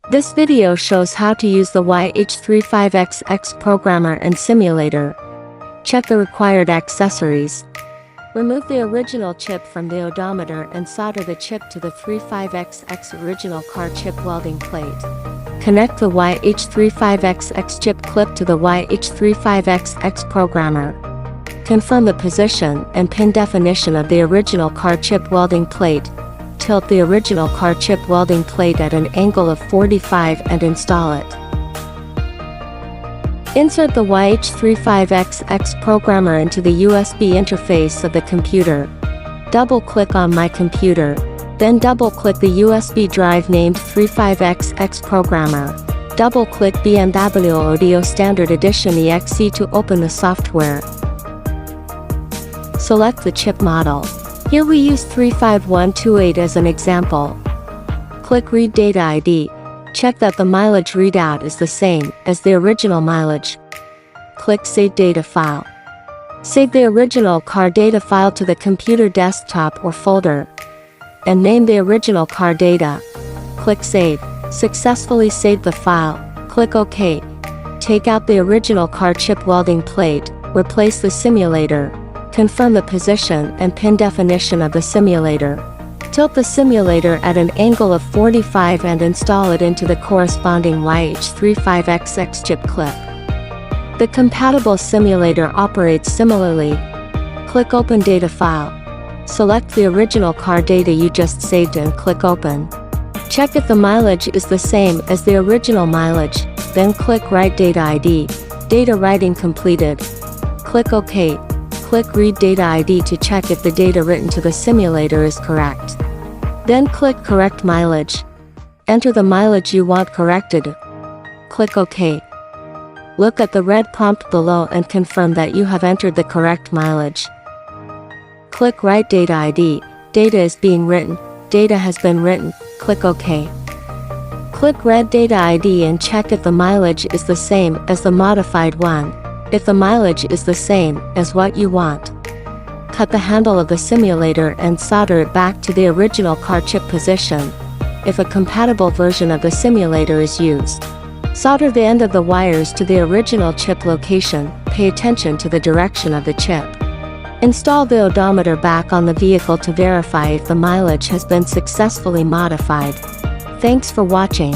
This video shows how to use the YH35XX programmer and simulator. Check the required accessories. Remove the original chip from the odometer and solder the chip to the 35XX original car chip welding plate. Connect the YH35XX chip clip to the YH35XX programmer. Confirm the position and pin definition of the original car chip welding plate. Tilt the original car chip welding plate at an angle of 45 and install it. Insert the YH35XX programmer into the USB interface of the computer. Double-click on My Computer, then double-click the USB drive named 35XX programmer. Double-click BMW Audio Standard Edition EXE to open the software. Select the chip model. Here we use 35128 as an example. Click Read Data ID. Check that the mileage readout is the same as the original mileage. Click Save Data File. Save the original car data file to the computer desktop or folder. And name the original car data. Click Save. Successfully saved the file. Click OK. Take out the original car chip welding plate. Replace the simulator. Confirm the position and pin definition of the simulator. Tilt the simulator at an angle of 45 and install it into the corresponding YH35XX chip clip. The compatible simulator operates similarly. Click Open Data File. Select the original car data you just saved and click Open. Check if the mileage is the same as the original mileage, then click Write Data ID. Data writing completed. Click OK. Click Read Data ID to check if the data written to the simulator is correct. Then click Correct Mileage. Enter the mileage you want corrected. Click OK. Look at the red prompt below and confirm that you have entered the correct mileage. Click Write Data ID. Data is being written. Data has been written. Click OK. Click Read Data ID and check if the mileage is the same as the modified one. If the mileage is the same as what you want, cut the handle of the simulator and solder it back to the original car chip position. If a compatible version of the simulator is used, solder the end of the wires to the original chip location. Pay attention to the direction of the chip. Install the odometer back on the vehicle to verify if the mileage has been successfully modified. Thanks for watching.